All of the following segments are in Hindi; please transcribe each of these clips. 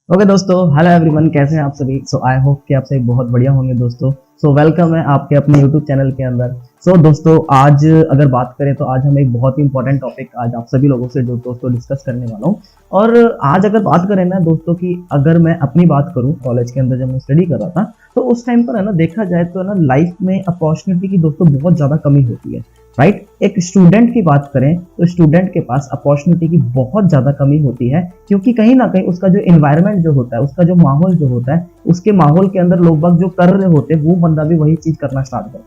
ओके दोस्तों, हेलो एवरीवन, कैसे हैं आप सभी। आई होप कि आप सभी बहुत बढ़िया होंगे दोस्तों। वेलकम है आपके अपने यूट्यूब चैनल के अंदर। दोस्तों, आज अगर बात करें तो आज हम एक बहुत ही इंपॉर्टेंट टॉपिक आज आप सभी लोगों से जो दोस्तों डिस्कस करने वाला हूँ। और आज अगर बात करें ना दोस्तों की, अगर मैं अपनी बात करूँ कॉलेज के अंदर जब मैं स्टडी कर रहा था, तो उस टाइम पर है ना देखा जाए तो है ना लाइफ में अपॉर्चुनिटी की दोस्तों बहुत ज़्यादा कमी होती है। राइट, एक स्टूडेंट की बात करें तो स्टूडेंट के पास अपॉर्चुनिटी की बहुत ज्यादा कमी होती है, क्योंकि कहीं ना कहीं उसका जो इन्वायरमेंट जो होता है, उसका जो माहौल जो होता है, उसके माहौल के अंदर लोग बाग जो कर रहे होते हैं वो बंदा भी वही चीज करना स्टार्ट करता है।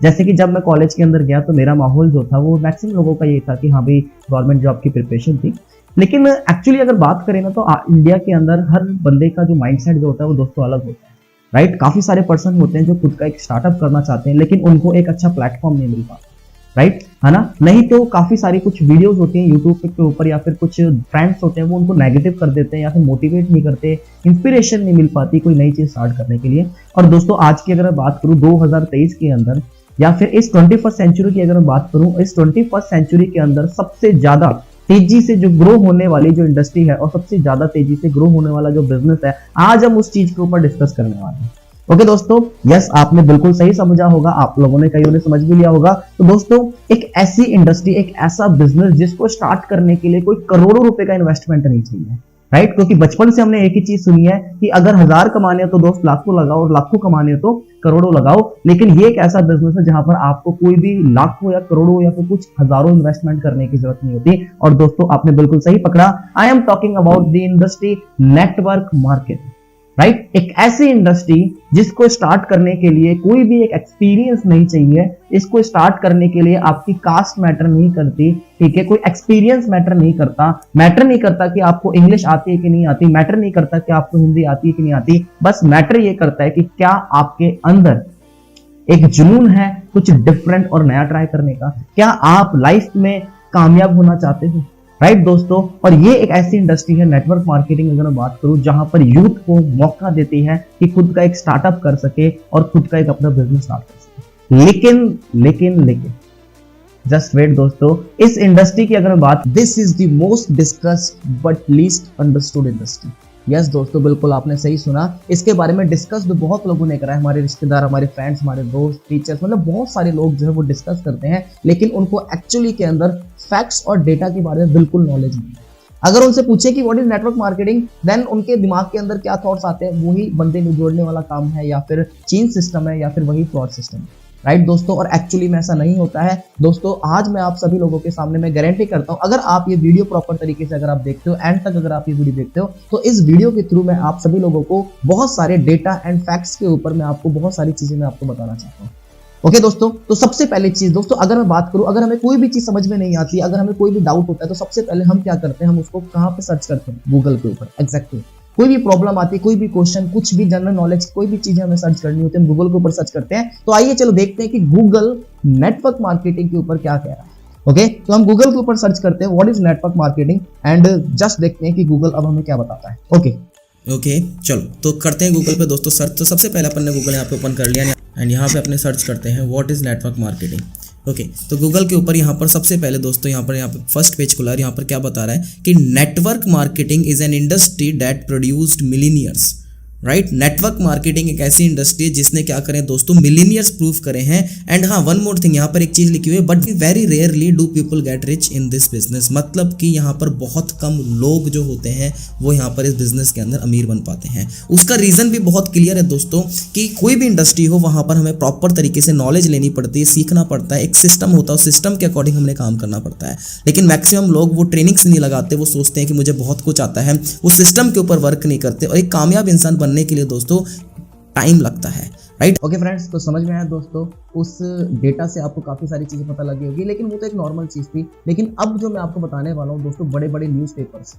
जैसे कि जब मैं कॉलेज के अंदर गया तो मेरा माहौल जो था वो मैक्सिमम लोगों का ये था कि हाँ भाई गवर्नमेंट जॉब की प्रिपरेशन थी। लेकिन एक्चुअली अगर बात करें ना तो इंडिया के अंदर हर बंदे का जो माइंडसेट जो होता है वो दोस्तों अलग होता है। राइट, काफी सारे पर्सन होते हैं जो खुद का एक स्टार्टअप करना चाहते हैं, लेकिन उनको एक अच्छा प्लेटफॉर्म नहीं मिल पाता। राइट है ना, नहीं तो काफी सारी कुछ वीडियोस होती हैं यूट्यूब के ऊपर या फिर कुछ फ्रेंड्स होते हैं वो उनको नेगेटिव कर देते हैं या फिर मोटिवेट नहीं करते, इंस्पिरेशन नहीं मिल पाती कोई नई चीज स्टार्ट करने के लिए। और दोस्तों आज की अगर बात करूं 2023 के अंदर या फिर इस 21st सेंचुरी की अगर मैं बात करूं, इस 21st सेंचुरी के अंदर सबसे ज्यादा तेजी से जो ग्रो होने वाली जो इंडस्ट्री है और सबसे ज्यादा तेजी से ग्रो होने वाला जो बिजनेस है, आज हम उस चीज के ऊपर डिस्कस करने वाले हैं। ओके दोस्तों, यस आपने बिल्कुल सही समझा होगा, आप लोगों ने कईयों ने समझ भी लिया होगा। तो दोस्तों एक ऐसी इंडस्ट्री, एक ऐसा बिजनेस जिसको स्टार्ट करने के लिए कोई करोड़ों रुपए का इन्वेस्टमेंट नहीं चाहिए। राइट, क्योंकि बचपन से हमने एक ही चीज सुनी है कि अगर 1000 कमाने हो तो दोस्त लाखों लगाओ और लाखों कमाने हो तो करोड़ों लगाओ। लेकिन ये एक ऐसा बिजनेस है जहां पर आपको कोई भी लाखों या करोड़ों या फिर कुछ हजारों इन्वेस्टमेंट करने की जरूरत नहीं होती। और दोस्तों आपने बिल्कुल सही पकड़ा, I am talking about the industry network marketing. Right, एक ऐसी इंडस्ट्री जिसको स्टार्ट करने के लिए कोई भी एक एक्सपीरियंस नहीं चाहिए। इसको स्टार्ट करने के लिए आपकी कास्ट मैटर नहीं करती, ठीक है, कोई एक्सपीरियंस मैटर नहीं करता कि आपको इंग्लिश आती है कि नहीं आती, मैटर नहीं करता कि आपको हिंदी आती है कि नहीं आती। बस मैटर ये करता है कि क्या आपके अंदर एक जुनून है कुछ डिफरेंट और नया ट्राई करने का, क्या आप लाइफ में कामयाब होना चाहते हो। राइट दोस्तों, और ये एक ऐसी इंडस्ट्री है नेटवर्क मार्केटिंग अगर मैं बात करूं जहां पर यूथ को मौका देती है कि खुद का एक स्टार्टअप कर सके और खुद का एक अपना बिजनेस स्टार्ट कर सके। लेकिन जस्ट वेट दोस्तों, इस इंडस्ट्री की अगर मैं बात, this is the most discussed but least understood industry. Yes दोस्तों, बिल्कुल आपने सही सुना, इसके बारे में डिस्कस तो बहुत लोगों ने करा है, हमारे रिश्तेदार, हमारे फ्रेंड्स, हमारे दोस्त, टीचर्स, मतलब बहुत सारे लोग जो है वो डिस्कस करते हैं, लेकिन उनको एक्चुअली के अंदर फैक्ट्स और डेटा के बारे में बिल्कुल नॉलेज नहीं है। अगर उनसे पूछे कि what is network marketing, then उनके दिमाग के अंदर क्या थॉट्स आते हैं, वही बंदे में जोड़ने वाला काम है या फिर चेन सिस्टम है या फिर वही फ्रॉड सिस्टम है। राइट दोस्तों, और एक्चुअली में ऐसा नहीं होता है दोस्तों। आज मैं आप सभी लोगों के सामने मैं गारंटी करता हूं, अगर आप ये वीडियो प्रॉपर तरीके से अगर आप देखते हो, एंड तक अगर आप ये वीडियो देखते हो, तो इस वीडियो के थ्रू मैं आप सभी लोगों को बहुत सारे डेटा एंड फैक्ट्स के ऊपर मैं आपको बहुत सारी चीजें मैं आपको बताना चाहता हूँ। ओके दोस्तों, तो सबसे पहले चीज दोस्तों, अगर मैं बात करूं, अगर हमें कोई भी चीज समझ में नहीं आती, अगर हमें कोई भी डाउट होता है, तो सबसे पहले हम क्या करते हैं, हम उसको कहां पे सर्च करते हैं, गूगल के ऊपर। एग्जैक्टली, कोई भी प्रॉब्लम आती है, कोई भी क्वेश्चन, कुछ भी जनरल नॉलेज, कोई भी चीजें हमें सर्च करनी होती है, हम गूगल के ऊपर सर्च करते हैं। तो आइए चलो देखते हैं कि गूगल नेटवर्क मार्केटिंग के ऊपर क्या कह रहा है। ओके, तो हम गूगल के ऊपर सर्च करते हैं what is network marketing, and just देखते हैं कि गूगल अब हमें क्या बताता है। ओके, चलो तो करते हैं गूगल पे दोस्तों सर्च। तो सबसे पहले अपन ने गूगल यहाँ पे ओपन कर लिया एंड यहाँ पे अपने सर्च करते हैं what is network marketing. Okay, तो गूगल के ऊपर यहाँ पर सबसे पहले दोस्तों यहाँ पे फर्स्ट पेज खुला है, यहाँ पर क्या बता रहा है कि network marketing is an industry that produced millionaires. Right, network marketing एक ऐसी इंडस्ट्री है जिसने क्या करें दोस्तों, मिलीनियर्स प्रूव करे हैं। एंड हाँ, वन मोर थिंग, यहाँ पर एक चीज लिखी हुई है, but very rarely do people get rich in this business. मतलब कि यहाँ पर बहुत कम लोग जो होते हैं वो यहाँ पर इस बिजनेस के अंदर अमीर बन पाते हैं। उसका रीजन भी बहुत क्लियर है दोस्तों, कि कोई भी इंडस्ट्री हो वहां पर हमें प्रॉपर तरीके से नॉलेज लेनी पड़ती है, सीखना पड़ता है, एक सिस्टम होता है, उस सिस्टम के अकॉर्डिंग हमने काम करना पड़ता है। लेकिन मैक्सिमम लोग वो ट्रेनिंग्स नहीं लगाते, वो सोचते हैं कि मुझे बहुत कुछ आता है, वो सिस्टम के ऊपर वर्क नहीं करते। और एक कामयाब इंसान बनने के लिए दोस्तों टाइम लगता है। राइट, ओके फ्रेंड्स, तो समझ में आया दोस्तों, उस डेटा से आपको काफी सारी चीजें पता लगी होगी, लेकिन वो तो एक नॉर्मल चीज थी। लेकिन अब जो मैं आपको बताने वाला हूँ दोस्तों, बड़े बड़े न्यूज़पेपर्स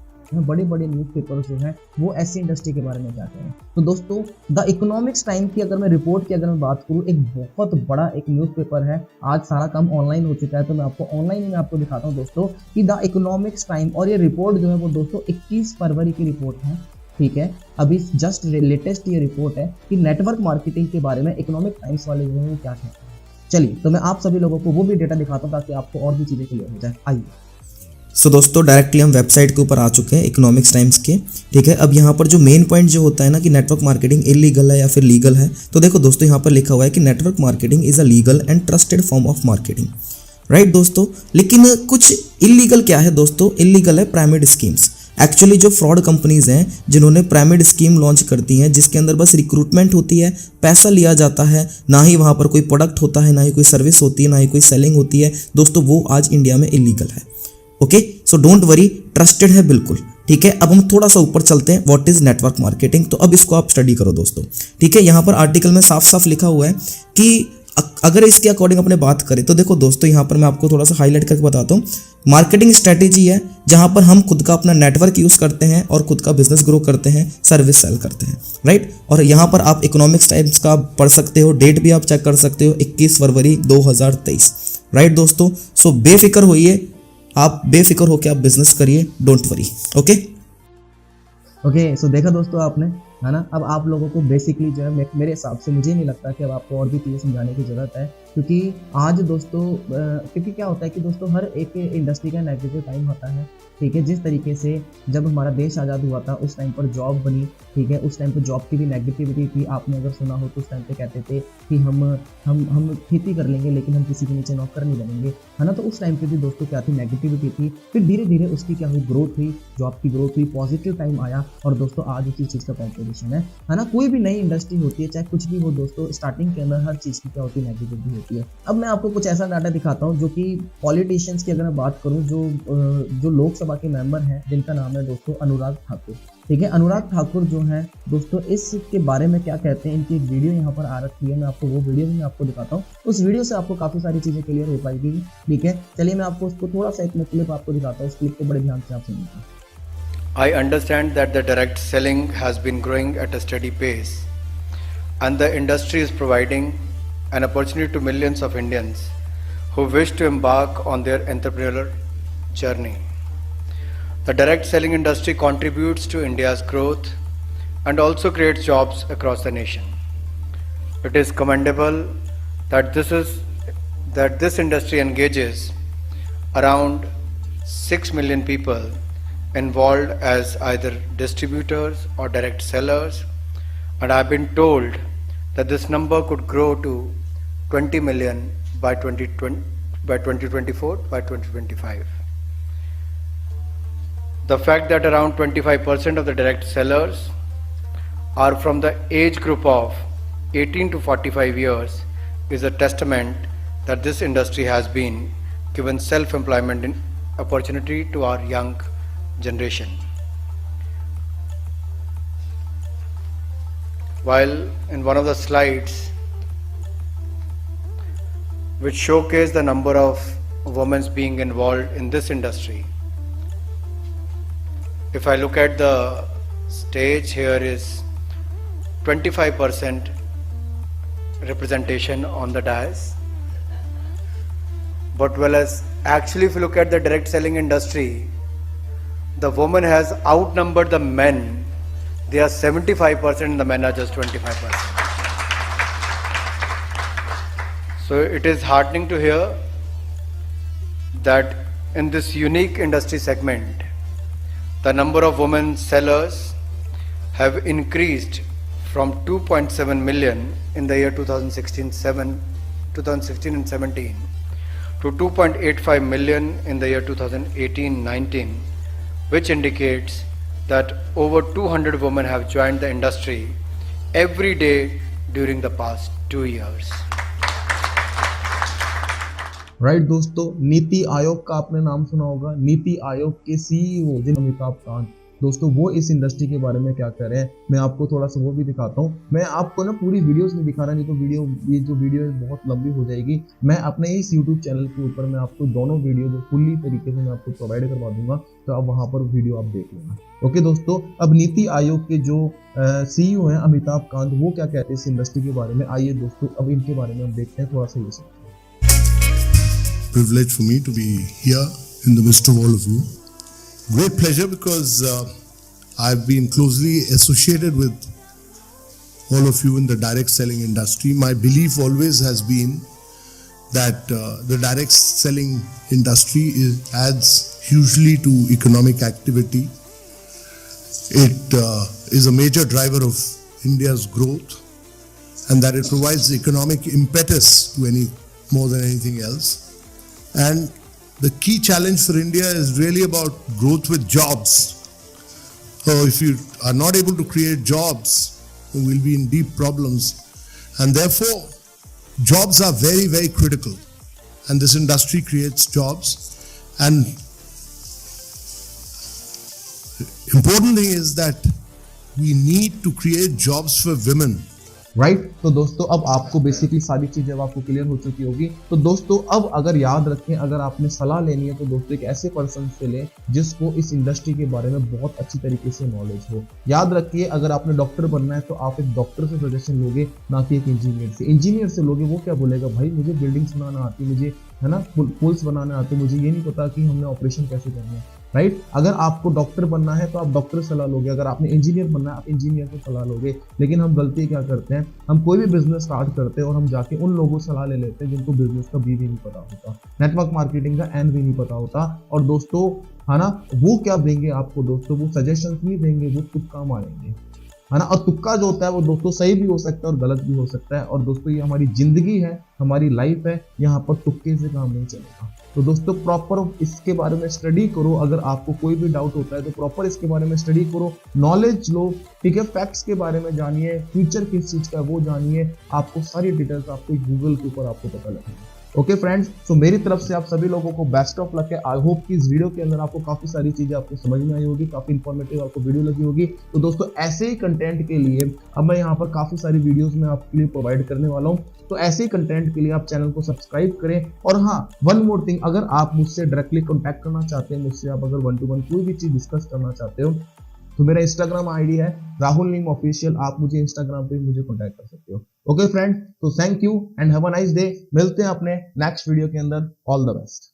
जो है वो ऐसी इंडस्ट्री के बारे में क्या कह रहे हैं। तो दोस्तों द इकोनॉमिक्स टाइम की अगर मैं रिपोर्ट की अगर मैं बात करूँ, एक बहुत बड़ा एक न्यूज़पेपर है। आज सारा काम ऑनलाइन हो चुका है, तो मैं आपको ऑनलाइन ही मैं आपको दिखाता हूँ दोस्तों कि द इकोनॉमिक्स टाइम, और ये रिपोर्ट जो है वो दोस्तों 21 फरवरी की रिपोर्ट है। ठीक है, अभी जस्ट लेटेस्ट ये रिपोर्ट है कि नेटवर्क मार्केटिंग के बारे में इकोनॉमिक टाइम्स वाले जो है वो क्या कहते हैं। चलिए, तो मैं आप सभी लोगों को वो भी डेटा दिखाता हूँ ताकि आपको और भी चीजें क्लियर हो जाए। आइए, सो दोस्तों डायरेक्टली हम वेबसाइट के ऊपर आ चुके हैं इकोनॉमिक्स टाइम्स के, ठीक है। अब यहाँ पर जो मेन पॉइंट जो होता है ना कि नेटवर्क मार्केटिंग इलीगल है या फिर लीगल है, तो देखो दोस्तों यहाँ पर लिखा हुआ है कि network marketing is a legal and trusted form of marketing, right दोस्तों। लेकिन कुछ इलीगल क्या है दोस्तों? इलीगल है पिरामिड स्कीम्स। एक्चुअली जो फ्रॉड कंपनीज हैं जिन्होंने पिरामिड स्कीम लॉन्च करती हैं, जिसके अंदर बस रिक्रूटमेंट होती है, पैसा लिया जाता है, ना ही वहाँ पर कोई प्रोडक्ट होता है, ना ही कोई सर्विस होती है, ना ही कोई सेलिंग होती है दोस्तों, वो आज इंडिया में इलीगल है। Okay, so don't worry, trusted है बिल्कुल, ठीक है। अब हम थोड़ा सा ऊपर चलते हैं, व्हाट इज नेटवर्क मार्केटिंग। तो अब इसको आप स्टडी करो दोस्तों, ठीक है। यहाँ पर आर्टिकल में साफ साफ लिखा हुआ है कि अगर इसके अकॉर्डिंग अपने बात करें तो देखो दोस्तों, यहाँ पर मैं आपको थोड़ा सा हाईलाइट करके बताता हूँ। मार्केटिंग स्ट्रेटेजी है जहाँ पर हम खुद का अपना नेटवर्क यूज़ करते हैं और खुद का बिजनेस ग्रो करते हैं, सर्विस सेल करते हैं, राइट। और यहाँ पर आप इकोनॉमिक्स टाइम्स का पढ़ सकते हो, डेट भी आप चेक कर सकते हो, 21 फरवरी 2023, राइट दोस्तों। सो बेफिक्र होइए, आप बेफिक्र होकर आप बिजनेस करिए, डोंट वरी। ओके, सो देखा दोस्तों आपने, है ना। अब आप लोगों को बेसिकली जो है मेरे हिसाब से मुझे नहीं लगता कि अब आपको और भी चीज़ें समझाने की ज़रूरत है, क्योंकि आज दोस्तों क्योंकि क्या होता है कि दोस्तों हर एक इंडस्ट्री का नेगेटिव टाइम होता है, ठीक है। जिस तरीके से जब हमारा देश आज़ाद हुआ था उस टाइम पर जॉब बनी, ठीक है। उस टाइम पर जॉब की भी नेगेटिविटी थी, आपने अगर सुना हो तो उस टाइम पे कहते थे कि हम खेती कर लेंगे लेकिन हम किसी के नीचे नौकर नहीं बनेंगे, है ना। तो उस टाइम पे भी दोस्तों क्या थी, नेगेटिविटी थी। फिर धीरे धीरे उसकी क्या हुई, ग्रोथ हुई, जॉब की ग्रोथ हुई, पॉजिटिव टाइम आया, और दोस्तों आज उसी चीज़ का कॉम्पिटिशन है ना। कोई भी नई इंडस्ट्री होती है, चाहे कुछ भी हो दोस्तों, स्टार्टिंग के अंदर हर चीज़ की क्या होती है, नेगेटिविटी होती है। अब मैं आपको कुछ ऐसा डाटा दिखाता हूँ जो कि पॉलिटिशियंस की अगर मैं बात करूँ, जो लोकसभा के मेंबर हैं जिनका नाम है दोस्तों अनुराग ठाकुर, ठीक है। अनुराग ठाकुर जो है दोस्तों, इसके बारे में क्या कहते हैं, इनकी एक वीडियो यहाँ पर आ रखी है, मैं आपको वो वीडियो भी मैं आपको दिखाता हूँ। उस वीडियो से आपको काफ़ी सारी चीज़ें क्लियर हो पाएगी, ठीक है। चलिए मैं आपको उसको थोड़ा सा एक क्लिप आपको दिखाता हूँ, उस क्लिप को बड़े ध्यान से आप सुनिएगा। I understand that the direct selling has been growing at a steady pace, and the industry is providing an opportunity to millions of Indians who wish to embark on their entrepreneurial journey. The direct selling industry contributes to India's growth and also creates jobs across the nation. It is commendable that this industry engages around 6 million people involved as either distributors or direct sellers, and I have been told that this number could grow to 20 million by 2024, by 2025. The fact that around 25% of the direct sellers are from the age group of 18 to 45 years is a testament that this industry has been given self-employment opportunity to our young generation. While in one of the slides which showcase the number of women being involved in this industry, if I look at the stage, here is 25% representation on the dais, but well as actually if you look at the direct selling industry, the woman has outnumbered the men. They are 75% and the men are just 25%. So it is heartening to hear that in this unique industry segment, the number of women sellers have increased from 2.7 million in the year 2016 and 17 to 2.85 million in the year 2018-19, which indicates that over 200 women have joined the industry every day during the past 2 years. Right दोस्तों, नीति आयोग का आपने नाम सुना होगा। नीति आयोग के सीईओ जिन अमिताभ कांत, दोस्तों वो इस इंडस्ट्री के बारे में क्या कह रहे हैं, मैं आपको थोड़ा सा वो भी दिखाता हूँ। मैं आपको ना पूरी वीडियोस नहीं दिखा रहा, नहीं तो ये जो वीडियो है बहुत लंबी हो जाएगी। मैं अपने इस यूट्यूब चैनल के ऊपर मैं आपको दोनों वीडियो जो फुल्ली तरीके से मैं आपको प्रोवाइड करवा दूंगा, तो आप वहाँ पर वीडियो आप देख लेना। ओके दोस्तों, अब नीति आयोग के जो सीईओ हैं अमिताभ कांत, वो क्या कहते हैं इस इंडस्ट्री के बारे में, आइए दोस्तों अब इनके बारे में हम देखते हैं थोड़ा सा। ये सब privilege for me to be here in the midst of all of you. Great pleasure because I've been closely associated with all of you in the direct selling industry. My belief always has been that the direct selling industry adds hugely to economic activity. It is a major driver of India's growth, and that it provides economic impetus to any more than anything else. And the key challenge for India is really about growth with jobs. So if you are not able to create jobs, we'll be in deep problems. And therefore, jobs are very, very critical. And this industry creates jobs. And important thing is that we need to create jobs for women. Right तो दोस्तों अब आपको बेसिकली सारी चीजें आपको क्लियर हो चुकी होगी। तो दोस्तों अब अगर याद रखें, अगर आपने सलाह लेनी है तो दोस्तों एक ऐसे पर्सन से लें जिसको इस इंडस्ट्री के बारे में बहुत अच्छी तरीके से नॉलेज हो। याद रखिए, अगर आपने डॉक्टर बनना है तो आप एक डॉक्टर से सजेशन लोगे, ना कि एक इंजीनियर से। इंजीनियर से लोगे, वो क्या बोलेगा, भाई मुझे बिल्डिंग्स बनाना आती, मुझे है ना पुल्स बनाने आते, मुझे ये नहीं पता कि हमने ऑपरेशन कैसे करना है। राइट अगर आपको डॉक्टर बनना है तो आप डॉक्टर से सलाह लोगे, अगर आपने इंजीनियर बनना है आप इंजीनियर से सलाह लोगे। लेकिन हम गलती क्या करते हैं, हम कोई भी बिजनेस स्टार्ट करते हैं और हम जाके उन लोगों से सलाह ले लेते हैं जिनको बिजनेस का बी भी नहीं पता होता, नेटवर्क मार्केटिंग का एन भी नहीं पता होता। और दोस्तों है ना, वो क्या देंगे आपको दोस्तों, वो सजेशन नहीं देंगे, वो तुक्का मारेंगे, है ना। और तुक्का जो होता है वो दोस्तों सही भी हो सकता है और गलत भी हो सकता है। और दोस्तों ये हमारी जिंदगी है, हमारी लाइफ है, यहाँ पर तुक्के से काम नहीं चलेगा। तो दोस्तों प्रॉपर इसके बारे में स्टडी करो। अगर आपको कोई भी डाउट होता है तो प्रॉपर इसके बारे में स्टडी करो, नॉलेज लो, ठीक है। फैक्ट्स के बारे में जानिए, फ्यूचर किस चीज का है वो जानिए, आपको सारी डिटेल्स आपको गूगल के ऊपर आपको पता लगेगी। ओके फ्रेंड्स, तो मेरी तरफ से आप सभी लोगों को बेस्ट ऑफ लक है। आई होप कि इस वीडियो के अंदर आपको काफी सारी चीजें आपको समझ में आई होगी, काफी इंफॉर्मेटिव आपको वीडियो लगी होगी। तो दोस्तों ऐसे ही कंटेंट के लिए अब मैं यहाँ पर काफी सारी वीडियोस में आपके लिए प्रोवाइड करने वाला हूँ। तो ऐसे ही कंटेंट के लिए आप चैनल को सब्सक्राइब करें। और हाँ, वन मोर थिंग, अगर आप मुझसे डायरेक्टली कॉन्टैक्ट करना चाहते हैं, मुझसे आप अगर 1-to-1 कोई भी चीज डिस्कस करना चाहते हो तो मेरा इंस्टाग्राम आईडी है राहुल नीम ऑफिशियल, आप मुझे इंस्टाग्राम पे मुझे कॉन्टैक्ट कर सकते हो। ओके फ्रेंड, तो thank you and have a nice day. मिलते हैं अपने नेक्स्ट वीडियो के अंदर। All the best.